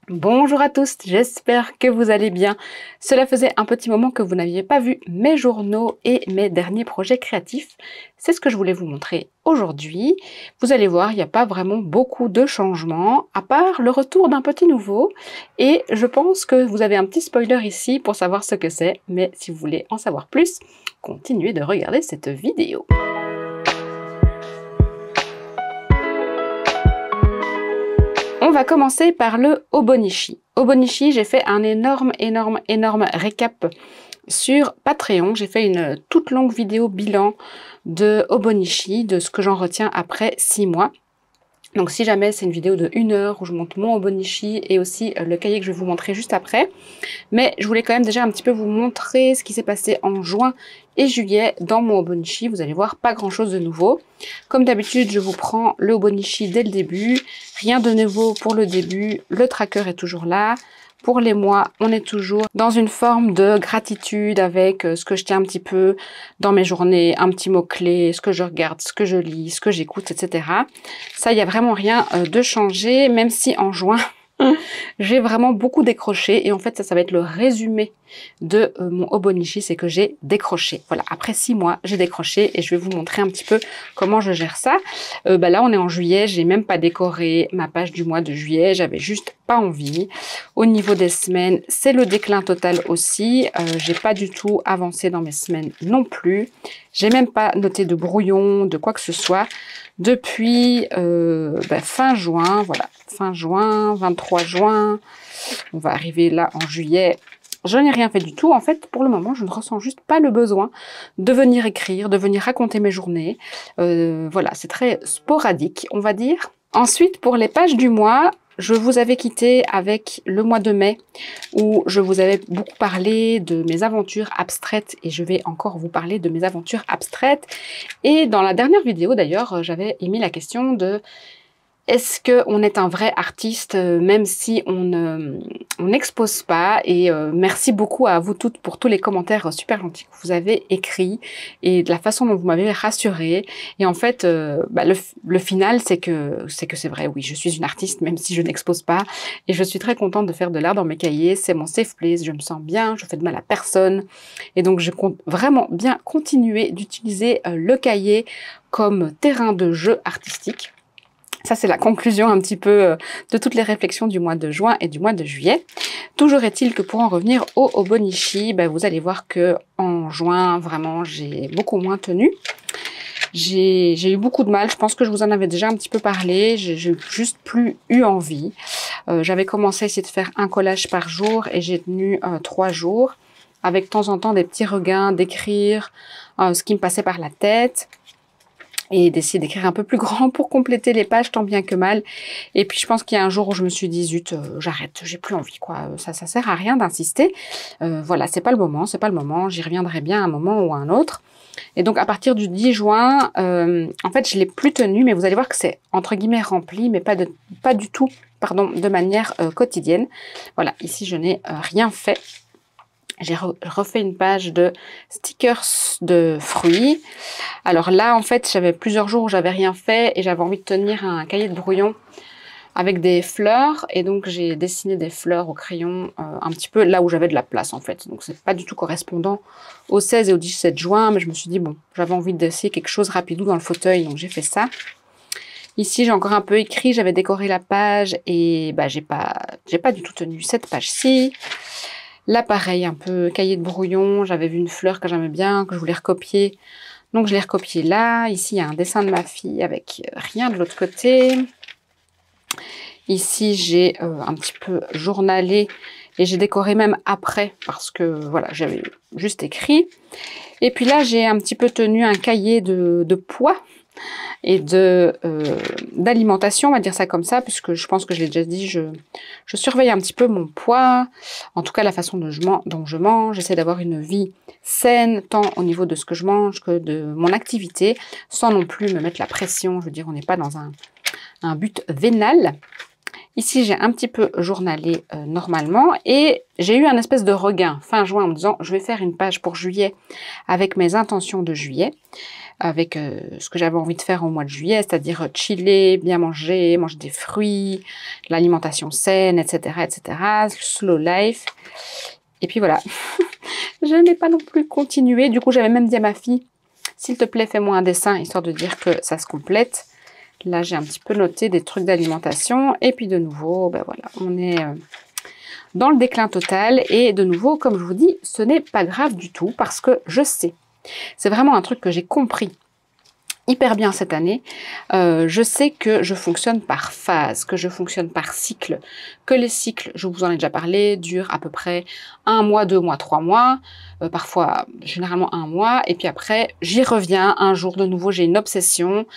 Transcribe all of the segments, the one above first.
Bonjour à tous, j'espère que vous allez bien. Cela faisait un petit moment que vous n'aviez pas vu mes journaux et mes derniers projets créatifs. C'est ce que je voulais vous montrer aujourd'hui. Vous allez voir, il n'y a pas vraiment beaucoup de changements, à part le retour d'un petit nouveau. Et je pense que vous avez un petit spoiler ici pour savoir ce que c'est. Mais si vous voulez en savoir plus, continuez de regarder cette vidéo. On va commencer par le Hobonichi. Hobonichi, j'ai fait un énorme récap sur Patreon. J'ai fait une toute longue vidéo bilan de Hobonichi, de ce que j'en retiens après 6 mois. Donc si jamais c'est une vidéo de 1 heure où je monte mon Hobonichi et aussi le cahier que je vais vous montrer juste après. Mais je voulais quand même déjà un petit peu vous montrer ce qui s'est passé en juin et juillet dans mon Hobonichi. Vous allez voir, pas grand chose de nouveau. Comme d'habitude, je vous prends le Hobonichi dès le début. Rien de nouveau pour le début. Le tracker est toujours là. Pour les mois, on est toujours dans une forme de gratitude avec ce que je tiens un petit peu dans mes journées, un petit mot-clé, ce que je regarde, ce que je lis, ce que j'écoute, etc. Ça, il n'y a vraiment rien de changé, même si en juin, j'ai vraiment beaucoup décroché. Et en fait, ça va être le résumé de mon Hobonichi, c'est que j'ai décroché. Voilà, après 6 mois, j'ai décroché et je vais vous montrer un petit peu comment je gère ça. Là, on est en juillet, j'ai même pas décoré ma page du mois de juillet, j'avais juste pas envie. Au niveau des semaines, c'est le déclin total aussi. J'ai pas du tout avancé dans mes semaines non plus. J'ai même pas noté de brouillon, de quoi que ce soit. Depuis fin juin, voilà, fin juin, 23 juin, on va arriver là en juillet. Je n'ai rien fait du tout. En fait, pour le moment, je ne ressens juste pas le besoin de venir écrire, de venir raconter mes journées. Voilà, c'est très sporadique, on va dire. Ensuite, pour les pages du mois, je vous avais quitté avec le mois de mai où je vous avais beaucoup parlé de mes aventures abstraites et je vais encore vous parler de mes aventures abstraites. Et dans la dernière vidéo d'ailleurs, j'avais émis la question de est-ce qu'on est un vrai artiste même si on n'expose pas? Et merci beaucoup à vous toutes pour tous les commentaires super gentils que vous avez écrits et de la façon dont vous m'avez rassurée. Et en fait, le final, c'est que c'est vrai, oui, je suis une artiste même si je n'expose pas. Et je suis très contente de faire de l'art dans mes cahiers. C'est mon safe place, je me sens bien, je fais de mal à personne. Et donc, je compte vraiment bien continuer d'utiliser le cahier comme terrain de jeu artistique. Ça, c'est la conclusion un petit peu de toutes les réflexions du mois de juin et du mois de juillet. Toujours est-il que pour en revenir au Hobonichi, vous allez voir que en juin, vraiment, j'ai beaucoup moins tenu. J'ai eu beaucoup de mal. Je pense que je vous en avais déjà un petit peu parlé. J'ai juste plus eu envie. J'avais commencé à essayer de faire un collage par jour et j'ai tenu 3 jours avec de temps en temps des petits regains, d'écrire ce qui me passait par la tête et d'essayer d'écrire un peu plus grand pour compléter les pages tant bien que mal. Et puis je pense qu'il y a un jour où je me suis dit zut, j'arrête, j'ai plus envie quoi, ça sert à rien d'insister. Voilà, c'est pas le moment, j'y reviendrai bien à un moment ou à un autre. Et donc à partir du 10 juin, en fait je l'ai plus tenu, mais vous allez voir que c'est entre guillemets rempli, mais pas du tout, pardon, de manière quotidienne. Voilà, ici je n'ai rien fait. J'ai refait une page de stickers de fruits. Alors là, en fait, j'avais plusieurs jours où j'avais rien fait et j'avais envie de tenir un cahier de brouillon avec des fleurs. Et donc, j'ai dessiné des fleurs au crayon un petit peu là où j'avais de la place, en fait. Donc, c'est pas du tout correspondant au 16 et au 17 juin. Mais je me suis dit, bon, j'avais envie d'essayer quelque chose rapidou dans le fauteuil. Donc, j'ai fait ça. Ici, j'ai encore un peu écrit. J'avais décoré la page et j'ai pas du tout tenu cette page-ci. Là, pareil, un peu cahier de brouillon. J'avais vu une fleur que j'aimais bien, que je voulais recopier. Donc, je l'ai recopié là. Ici, il y a un dessin de ma fille avec rien de l'autre côté. Ici, j'ai un petit peu journalé et j'ai décoré même après parce que, voilà, j'avais juste écrit. Et puis là, j'ai un petit peu tenu un cahier de poids et d'alimentation, on va dire ça comme ça, puisque je pense que je l'ai déjà dit, je surveille un petit peu mon poids, en tout cas la façon dont je mange, j'essaie d'avoir une vie saine, tant au niveau de ce que je mange que de mon activité, sans non plus me mettre la pression, je veux dire, on n'est pas dans un but vénal. Ici, j'ai un petit peu journalé normalement et j'ai eu un espèce de regain fin juin en me disant je vais faire une page pour juillet avec mes intentions de juillet, avec ce que j'avais envie de faire au mois de juillet, c'est-à-dire chiller, bien manger, manger des fruits, l'alimentation saine, etc., etc., slow life. Et puis voilà, je n'ai pas non plus continué. Du coup, j'avais même dit à ma fille, s'il te plaît, fais-moi un dessin, histoire de dire que ça se complète. Là, j'ai un petit peu noté des trucs d'alimentation. Et puis de nouveau, ben voilà, on est dans le déclin total. Et de nouveau, comme je vous dis, ce n'est pas grave du tout parce que je sais. C'est vraiment un truc que j'ai compris hyper bien cette année. Je sais que je fonctionne par phase, que je fonctionne par cycle, que les cycles, je vous en ai déjà parlé, durent à peu près 1 mois, 2 mois, 3 mois, parfois généralement 1 mois, et puis après j'y reviens un jour de nouveau, j'ai une obsession,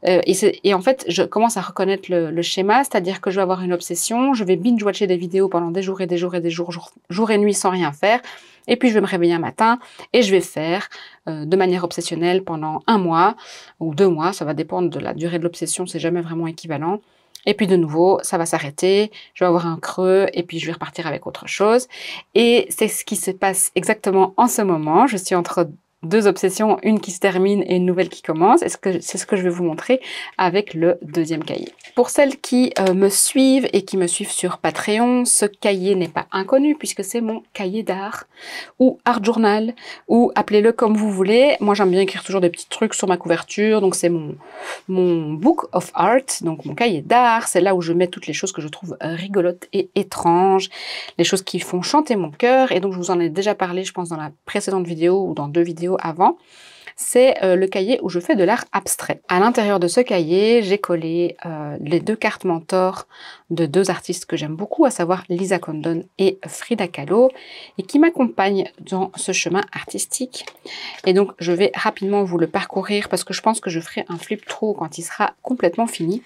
et en fait je commence à reconnaître le schéma, c'est-à-dire que je vais avoir une obsession, je vais binge-watcher des vidéos pendant des jours et des jours et des jours, jour et nuit sans rien faire, et puis je vais me réveiller un matin et je vais faire de manière obsessionnelle pendant 1 mois ou 2 mois, ça va dépendre de la durée de l'obsession, c'est jamais vraiment équivalent. Et puis de nouveau, ça va s'arrêter, je vais avoir un creux et puis je vais repartir avec autre chose. Et c'est ce qui se passe exactement en ce moment. Je suis entre 2 obsessions, une qui se termine et une nouvelle qui commence. C'est ce que je vais vous montrer avec le deuxième cahier. Pour celles qui me suivent et qui me suivent sur Patreon, ce cahier n'est pas inconnu puisque c'est mon cahier d'art ou art journal ou appelez-le comme vous voulez. Moi, j'aime bien écrire toujours des petits trucs sur ma couverture. Donc, c'est mon book of art, donc mon cahier d'art. C'est là où je mets toutes les choses que je trouve rigolotes et étranges, les choses qui font chanter mon cœur. Et donc, je vous en ai déjà parlé, je pense, dans la précédente vidéo ou dans 2 vidéos avant. C'est le cahier où je fais de l'art abstrait. À l'intérieur de ce cahier, j'ai collé les 2 cartes mentor de 2 artistes que j'aime beaucoup, à savoir Lisa Condon et Frida Kahlo, et qui m'accompagnent dans ce chemin artistique. Et donc, je vais rapidement vous le parcourir parce que je pense que je ferai un flip through quand il sera complètement fini.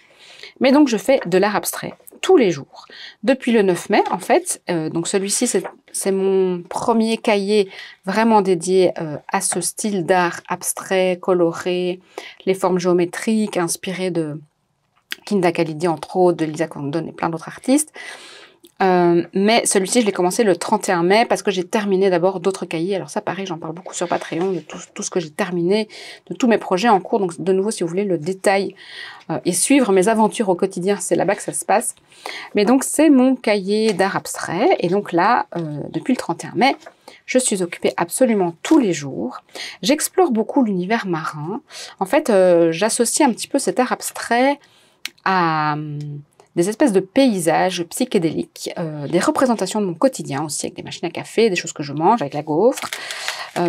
Mais donc, je fais de l'art abstrait tous les jours. Depuis le 9 mai, en fait, donc celui-ci, c'est mon premier cahier vraiment dédié à ce style d'art abstrait, coloré, les formes géométriques, inspirées de Kinda Khalidi, entre autres, de Lisa Condon et plein d'autres artistes. Mais celui-ci, je l'ai commencé le 31 mai parce que j'ai terminé d'abord d'autres cahiers. Alors ça, pareil, j'en parle beaucoup sur Patreon, de tout ce que j'ai terminé, de tous mes projets en cours. Donc de nouveau, si vous voulez le détail et suivre mes aventures au quotidien, c'est là-bas que ça se passe. Mais donc, c'est mon cahier d'art abstrait. Et donc là, depuis le 31 mai, je suis occupée absolument tous les jours. J'explore beaucoup l'univers marin. En fait, j'associe un petit peu cet art abstrait à des espèces de paysages psychédéliques, des représentations de mon quotidien aussi, avec des machines à café, des choses que je mange, avec la gaufre,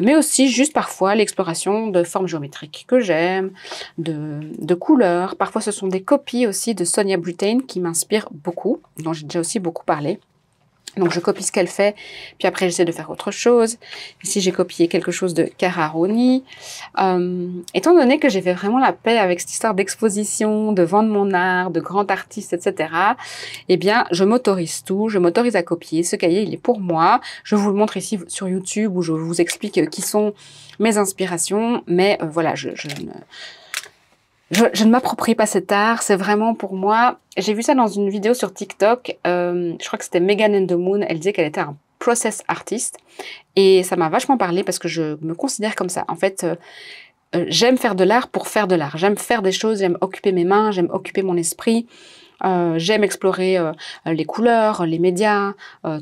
mais aussi juste parfois l'exploration de formes géométriques que j'aime, de couleurs. Parfois ce sont des copies aussi de Sonia Brittain qui m'inspirent beaucoup, dont j'ai déjà aussi beaucoup parlé. Donc je copie ce qu'elle fait, puis après j'essaie de faire autre chose. Ici j'ai copié quelque chose de Cara Rooney. Étant donné que j'ai fait vraiment la paix avec cette histoire d'exposition, de vendre mon art, de grands artistes, etc. Eh bien je m'autorise tout, je m'autorise à copier. Ce cahier il est pour moi. Je vous le montre ici sur YouTube où je vous explique qui sont mes inspirations. Mais voilà, je ne m'approprie pas cet art, c'est vraiment pour moi. J'ai vu ça dans une vidéo sur TikTok, je crois que c'était Megan and the Moon, elle disait qu'elle était un process artist. Et ça m'a vachement parlé parce que je me considère comme ça. En fait, j'aime faire de l'art pour faire de l'art. J'aime faire des choses, j'aime occuper mes mains, j'aime occuper mon esprit. J'aime explorer les couleurs, les médias,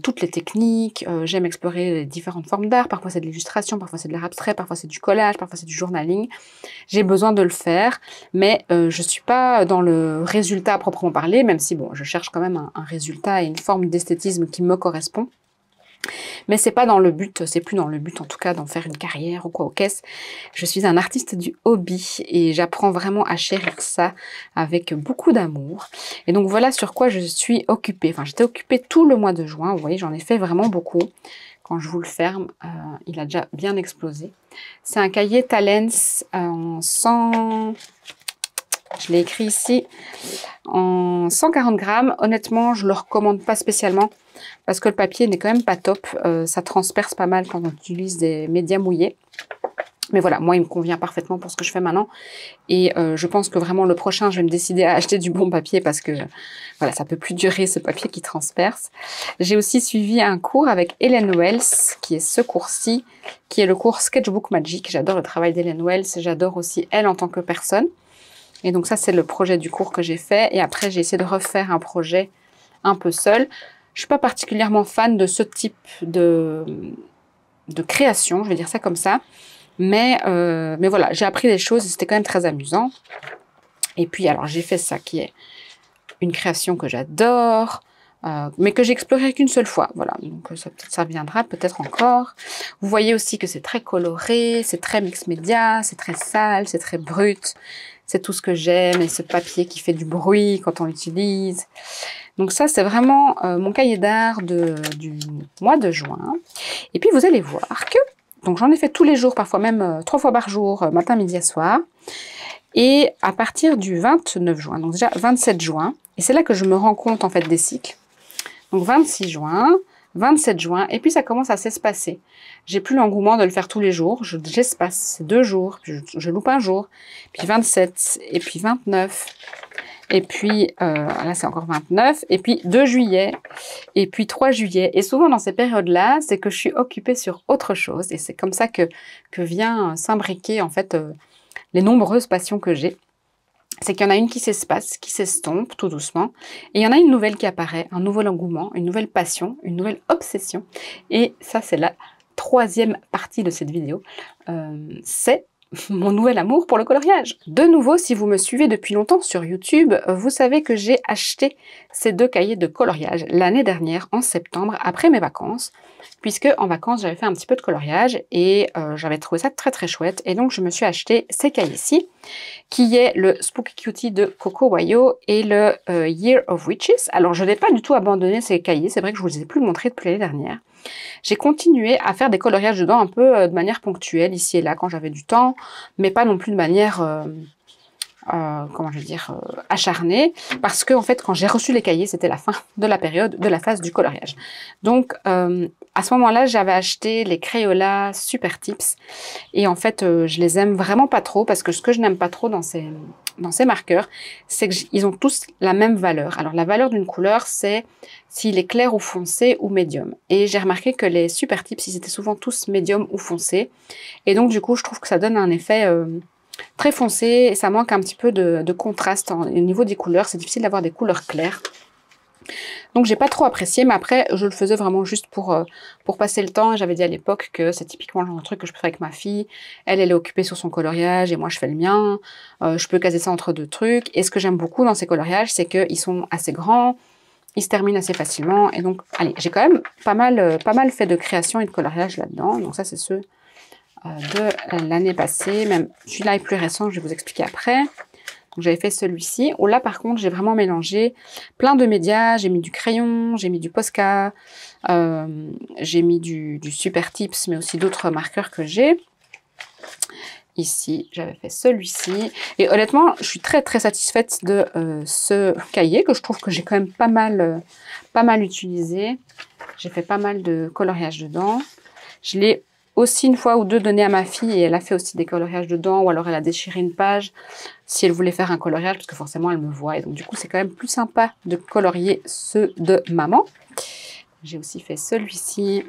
toutes les techniques. J'aime explorer les différentes formes d'art. Parfois c'est de l'illustration, parfois c'est de l'art abstrait, parfois c'est du collage, parfois c'est du journaling. J'ai besoin de le faire, mais je suis pas dans le résultat à proprement parler, même si bon, je cherche quand même un résultat et une forme d'esthétisme qui me correspond. Mais c'est pas dans le but, c'est plus dans le but en tout cas d'en faire une carrière ou quoi aux caisses. Je suis un artiste du hobby et j'apprends vraiment à chérir ça avec beaucoup d'amour. Et donc voilà sur quoi je suis occupée. Enfin, j'étais occupée tout le mois de juin, vous voyez, j'en ai fait vraiment beaucoup. Quand je vous le ferme, il a déjà bien explosé. C'est un cahier Talens en 100... Je l'ai écrit ici en 140 grammes. Honnêtement, je ne le recommande pas spécialement parce que le papier n'est quand même pas top. Ça transperce pas mal quand on utilise des médias mouillés. Mais voilà, moi, il me convient parfaitement pour ce que je fais maintenant. Et je pense que vraiment, le prochain, je vais me décider à acheter du bon papier parce que, voilà, ça peut plus durer ce papier qui transperce. J'ai aussi suivi un cours avec Hélène Wells, qui est ce cours-ci, qui est le cours Sketchbook Magic. J'adore le travail d'Hélène Wells. J'adore aussi elle en tant que personne. Et donc ça, c'est le projet du cours que j'ai fait. Et après, j'ai essayé de refaire un projet un peu seul. Je suis pas particulièrement fan de ce type de création, je vais dire ça comme ça. Mais voilà, j'ai appris des choses et c'était quand même très amusant. Et puis, alors, j'ai fait ça qui est une création que j'adore, mais que j'ai explorée qu'une seule fois. Voilà, donc ça viendra peut-être encore. Vous voyez aussi que c'est très coloré, c'est très mix média, c'est très sale, c'est très brut. C'est tout ce que j'aime et ce papier qui fait du bruit quand on l'utilise. Donc ça, c'est vraiment mon cahier d'art du mois de juin. Et puis, vous allez voir que donc j'en ai fait tous les jours, parfois même 3 fois par jour, matin, midi et soir. Et à partir du 29 juin, donc déjà 27 juin, et c'est là que je me rends compte en fait des cycles. Donc 26 juin, 27 juin, et puis ça commence à s'espacer. J'ai plus l'engouement de le faire tous les jours, j'espace, c'est 2 jours, puis je loupe un jour, puis 27, et puis 29, et puis là c'est encore 29, et puis 2 juillet, et puis 3 juillet. Et souvent dans ces périodes-là, c'est que je suis occupée sur autre chose, et c'est comme ça que vient s'imbriquer en fait les nombreuses passions que j'ai. C'est qu'il y en a une qui s'espace, qui s'estompe tout doucement, et il y en a une nouvelle qui apparaît, un nouvel engouement, une nouvelle passion, une nouvelle obsession. Et ça, c'est la 3e partie de cette vidéo. C'est mon nouvel amour pour le coloriage. De nouveau, si vous me suivez depuis longtemps sur YouTube, vous savez que j'ai acheté ces 2 cahiers de coloriage l'année dernière, en septembre, après mes vacances, puisque en vacances, j'avais fait un petit peu de coloriage et j'avais trouvé ça très très chouette. Et donc, je me suis acheté ces cahiers-ci, qui est le Spooky Cutie de Coco Wayo et le Year of Witches. Alors, je n'ai pas du tout abandonné ces cahiers, c'est vrai que je ne vous les ai plus montrés depuis l'année dernière. J'ai continué à faire des coloriages dedans un peu de manière ponctuelle, ici et là, quand j'avais du temps, mais pas non plus de manière, comment je vais dire, acharnée, parce que en fait, quand j'ai reçu les cahiers, c'était la fin de la période, de la phase du coloriage. Donc, à ce moment-là, j'avais acheté les Crayola Super Tips, et en fait, je les aime vraiment pas trop, parce que ce que je n'aime pas trop dans ces marqueurs, c'est qu'ils ont tous la même valeur. Alors, la valeur d'une couleur, c'est s'il est clair ou foncé ou médium. Et j'ai remarqué que les Super Tips, ils étaient souvent tous médium ou foncé. Et donc, du coup, je trouve que ça donne un effet très foncé et ça manque un petit peu de contraste au niveau des couleurs. C'est difficile d'avoir des couleurs claires. Donc, j'ai pas trop apprécié, mais après, je le faisais vraiment juste pour passer le temps. J'avais dit à l'époque que c'est typiquement le genre de truc que je peux faire avec ma fille. Elle est occupée sur son coloriage et moi, je fais le mien. Je peux caser ça entre 2 trucs. Et ce que j'aime beaucoup dans ces coloriages, c'est qu'ils sont assez grands. Ils se terminent assez facilement. Et donc, allez, j'ai quand même pas mal fait de création et de coloriage là-dedans. Donc, ça, c'est ceux de l'année passée. Même celui-là est plus récent, je vais vous expliquer après. Donc, j'avais fait celui-ci, où là, par contre, j'ai vraiment mélangé plein de médias. J'ai mis du crayon, j'ai mis du Posca, j'ai mis du Super Tips, mais aussi d'autres marqueurs que j'ai. Ici, j'avais fait celui-ci. Et honnêtement, je suis très, très satisfaite de ce cahier, que je trouve que j'ai quand même pas mal utilisé. J'ai fait pas mal de coloriage dedans. Je l'ai aussi une fois ou deux donné à ma fille et elle a fait aussi des coloriages dedans, ou alors elle a déchiré une page si elle voulait faire un coloriage, parce que forcément elle me voit. Et donc du coup, c'est quand même plus sympa de colorier ceux de maman. J'ai aussi fait celui-ci.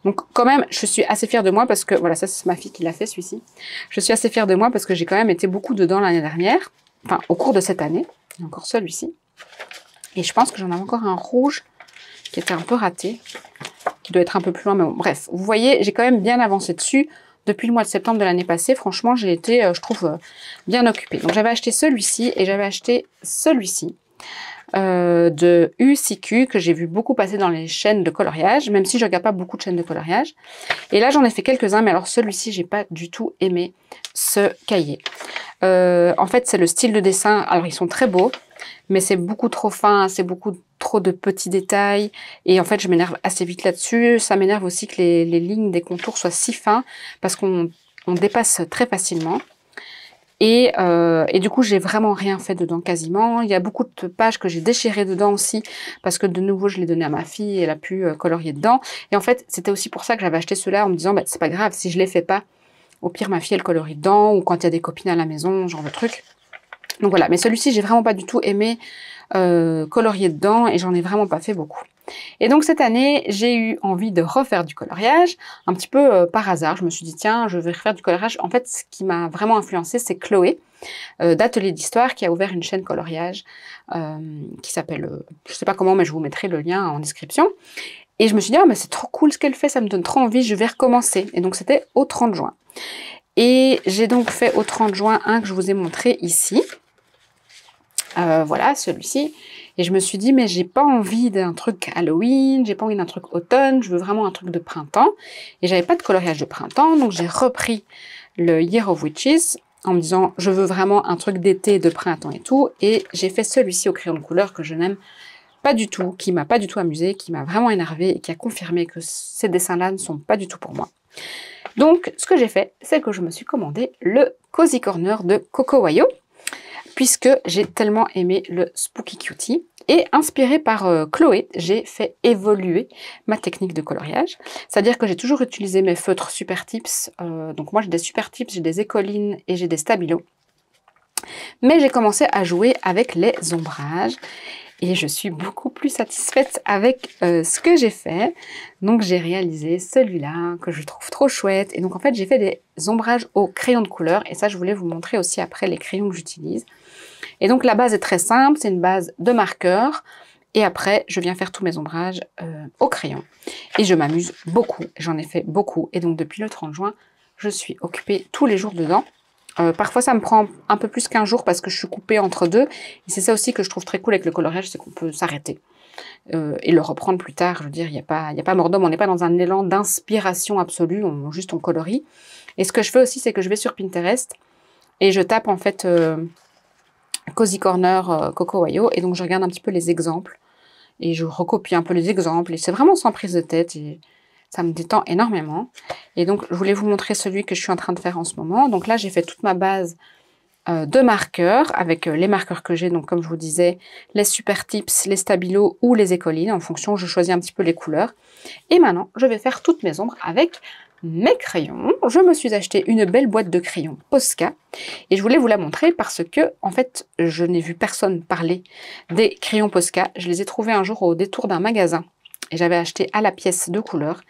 Donc quand même, je suis assez fière de moi parce que, voilà, ça c'est ma fille qui l'a fait celui-ci. Je suis assez fière de moi parce que j'ai quand même été beaucoup dedans l'année dernière, enfin au cours de cette année. Il y a encore celui-ci. Et je pense que j'en ai encore un rouge qui était un peu raté, qui doit être un peu plus loin, mais bon, bref. Vous voyez, j'ai quand même bien avancé dessus. Depuis le mois de septembre de l'année passée, franchement, j'ai été, je trouve, bien occupée. Donc j'avais acheté celui-ci et j'avais acheté celui-ci. De UCQ que j'ai vu beaucoup passer dans les chaînes de coloriage, même si je regarde pas beaucoup de chaînes de coloriage. Et là, j'en ai fait quelques-uns, mais alors celui-ci, j'ai pas du tout aimé ce cahier. En fait, c'est le style de dessin. Alors, ils sont très beaux, mais c'est beaucoup trop fin, c'est beaucoup trop de petits détails. Et en fait, je m'énerve assez vite là-dessus. Ça m'énerve aussi que les lignes des contours soient si fins, parce qu'on dépasse très facilement. Et du coup, j'ai vraiment rien fait dedans quasiment. Il y a beaucoup de pages que j'ai déchirées dedans aussi, parce que de nouveau, je l'ai donné à ma fille et elle a pu colorier dedans. Et en fait, c'était aussi pour ça que j'avais acheté ceux-là en me disant, bah, c'est pas grave, si je les fais pas, Au pire, ma fille, elle colorie dedans, ou quand il y a des copines à la maison, genre de truc. Donc voilà, mais celui-ci, j'ai vraiment pas du tout aimé colorier dedans et j'en ai vraiment pas fait beaucoup. Et donc cette année, j'ai eu envie de refaire du coloriage, un petit peu par hasard. Je me suis dit, tiens, je vais refaire du coloriage. En fait, ce qui m'a vraiment influencé, c'est Chloé, d'Atelier d'Histoire, qui a ouvert une chaîne coloriage qui s'appelle, je sais pas comment, mais je vous mettrai le lien en description. Et je me suis dit, ah, mais c'est trop cool ce qu'elle fait, ça me donne trop envie, je vais recommencer. Et donc c'était au 30 juin. Et j'ai donc fait au 30 juin un que je vous ai montré ici. Voilà, celui-ci. Et je me suis dit, mais j'ai pas envie d'un truc Halloween, j'ai pas envie d'un truc automne, je veux vraiment un truc de printemps. Et j'avais pas de coloriage de printemps, donc j'ai repris le Year of Witches en me disant, je veux vraiment un truc d'été, de printemps et tout. Et j'ai fait celui-ci au crayon de couleur que je n'aime pas du tout, qui m'a pas du tout amusé, qui m'a vraiment énervé et qui a confirmé que ces dessins-là ne sont pas du tout pour moi. Donc, ce que j'ai fait, c'est que je me suis commandé le Cozy Corner de Coco Wayo, puisque j'ai tellement aimé le Spooky Cutie. Et inspirée par Chloé, j'ai fait évoluer ma technique de coloriage. C'est-à-dire que j'ai toujours utilisé mes feutres Super Tips. Donc moi j'ai des Super Tips, j'ai des Écolines et j'ai des Stabilo. Mais j'ai commencé à jouer avec les ombrages. Et je suis beaucoup plus satisfaite avec ce que j'ai fait. Donc j'ai réalisé celui-là que je trouve trop chouette. Et donc en fait j'ai fait des ombrages au crayon de couleur. Et ça je voulais vous montrer aussi après les crayons que j'utilise. Et donc la base est très simple, c'est une base de marqueur. Et après je viens faire tous mes ombrages au crayon. Et je m'amuse beaucoup, j'en ai fait beaucoup. Et donc depuis le 30 juin, je suis occupée tous les jours dedans. Parfois ça me prend un peu plus qu'un jour parce que je suis coupée entre deux. Et c'est ça aussi que je trouve très cool avec le coloriage, c'est qu'on peut s'arrêter et le reprendre plus tard. Je veux dire, il n'y a pas mort d'homme, on n'est pas dans un élan d'inspiration absolue, juste on colorie. Et ce que je fais aussi, c'est que je vais sur Pinterest et je tape en fait Cozy Corner Coco Wayo et donc je regarde un petit peu les exemples et je recopie un peu les exemples et c'est vraiment sans prise de tête et ça me détend énormément. Et donc, je voulais vous montrer celui que je suis en train de faire en ce moment. Donc là, j'ai fait toute ma base de marqueurs avec les marqueurs que j'ai. Donc, comme je vous disais, les Super Tips, les Stabilo ou les Écolines. En fonction, je choisis un petit peu les couleurs. Et maintenant, je vais faire toutes mes ombres avec mes crayons. Je me suis acheté une belle boîte de crayons Posca. Et je voulais vous la montrer parce que, en fait, je n'ai vu personne parler des crayons Posca. Je les ai trouvés un jour au détour d'un magasin. Et j'avais acheté à la pièce de couleurs.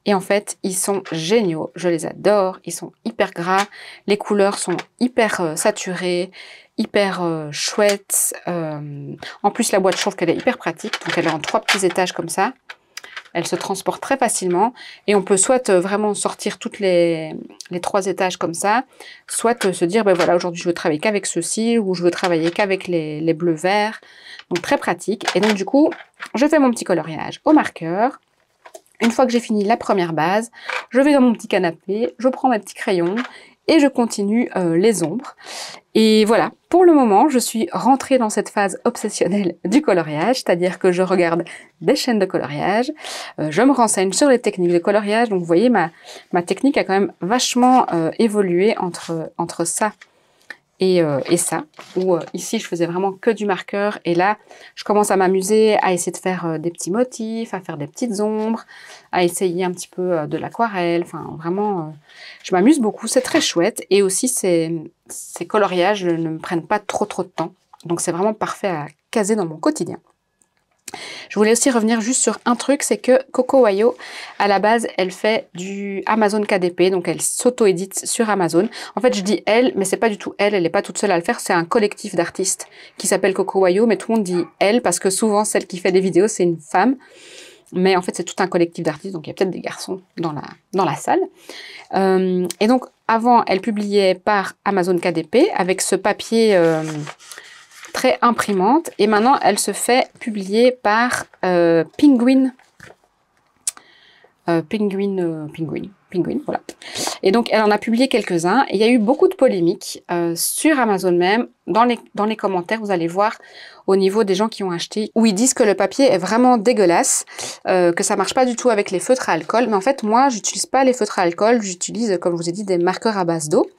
Et en fait, ils sont géniaux. Je les adore. Ils sont hyper gras. Les couleurs sont hyper saturées, hyper chouettes. En plus, la boîte, je trouve qu'elle est hyper pratique. Donc, elle est en 3 petits étages comme ça. Elle se transporte très facilement. Et on peut soit vraiment sortir toutes les 3 étages comme ça, soit se dire, ben voilà, aujourd'hui, je veux travailler qu'avec ceci, ou je veux travailler qu'avec les bleus verts. Donc, très pratique. Et donc, du coup, je fais mon petit coloriage au marqueur. Une fois que j'ai fini la première base, je vais dans mon petit canapé, je prends mes petits crayons et je continue les ombres. Et voilà, pour le moment, je suis rentrée dans cette phase obsessionnelle du coloriage, c'est-à-dire que je regarde des chaînes de coloriage, je me renseigne sur les techniques de coloriage. Donc, vous voyez, ma technique a quand même vachement évolué entre ça et ça, où ici je faisais vraiment que du marqueur et là je commence à m'amuser à essayer de faire des petits motifs, à faire des petites ombres, à essayer un petit peu de l'aquarelle, enfin vraiment je m'amuse beaucoup, c'est très chouette et aussi ces coloriages ne me prennent pas trop de temps, donc c'est vraiment parfait à caser dans mon quotidien. Je voulais aussi revenir juste sur un truc, c'est que Coco Wayo, à la base, elle fait du Amazon KDP, donc elle s'auto-édite sur Amazon. En fait, je dis elle, mais c'est pas du tout elle n'est pas toute seule à le faire, c'est un collectif d'artistes qui s'appelle Coco Wayo, mais tout le monde dit elle, parce que souvent, celle qui fait des vidéos, c'est une femme. Mais en fait, c'est tout un collectif d'artistes, donc il y a peut-être des garçons dans la salle. Et donc, avant, elle publiait par Amazon KDP, avec ce papier... très imprimante et maintenant elle se fait publier par Penguin, voilà. Et donc elle en a publié quelques-uns et il y a eu beaucoup de polémiques sur Amazon même, dans les commentaires vous allez voir au niveau des gens qui ont acheté, où ils disent que le papier est vraiment dégueulasse, que ça marche pas du tout avec les feutres à alcool, mais en fait moi j'utilise pas les feutres à alcool, j'utilise comme je vous ai dit des marqueurs à base d'eau.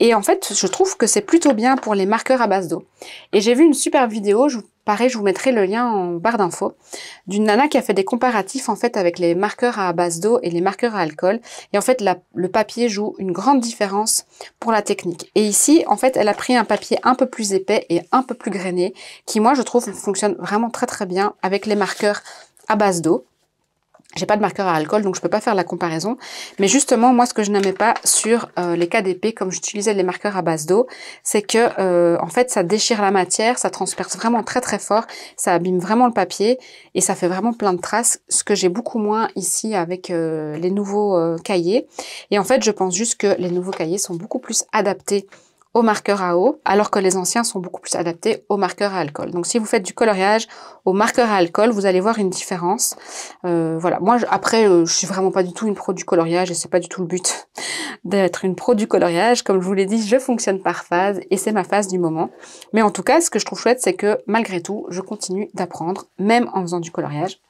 Et en fait, je trouve que c'est plutôt bien pour les marqueurs à base d'eau. Et j'ai vu une super vidéo, pareil, je vous mettrai le lien en barre d'infos, d'une nana qui a fait des comparatifs en fait avec les marqueurs à base d'eau et les marqueurs à alcool. Et en fait, le papier joue une grande différence pour la technique. Et ici, en fait, elle a pris un papier un peu plus épais et un peu plus grainé, qui moi, je trouve, fonctionne vraiment très très bien avec les marqueurs à base d'eau. J'ai pas de marqueur à alcool, donc je peux pas faire la comparaison. Mais justement, moi, ce que je n'aimais pas sur les KDP, comme j'utilisais les marqueurs à base d'eau, c'est que, en fait, ça déchire la matière, ça transperce vraiment très très fort, ça abîme vraiment le papier et ça fait vraiment plein de traces, ce que j'ai beaucoup moins ici avec les nouveaux cahiers. Et en fait, je pense juste que les nouveaux cahiers sont beaucoup plus adaptés aux marqueurs à eau, alors que les anciens sont beaucoup plus adaptés aux marqueurs à alcool. Donc si vous faites du coloriage au marqueur à alcool, vous allez voir une différence. Voilà, moi après, je suis vraiment pas du tout une pro du coloriage et c'est pas du tout le but d'être une pro du coloriage. Comme je vous l'ai dit, je fonctionne par phase et c'est ma phase du moment. Mais en tout cas, ce que je trouve chouette, c'est que malgré tout, je continue d'apprendre, même en faisant du coloriage.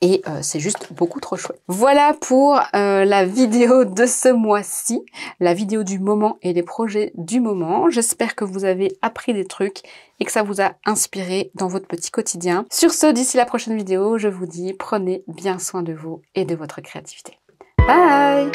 Et c'est juste beaucoup trop chouette. Voilà pour la vidéo de ce mois-ci, la vidéo du moment et les projets du moment. J'espère que vous avez appris des trucs et que ça vous a inspiré dans votre petit quotidien. Sur ce, d'ici la prochaine vidéo, je vous dis prenez bien soin de vous et de votre créativité. Bye!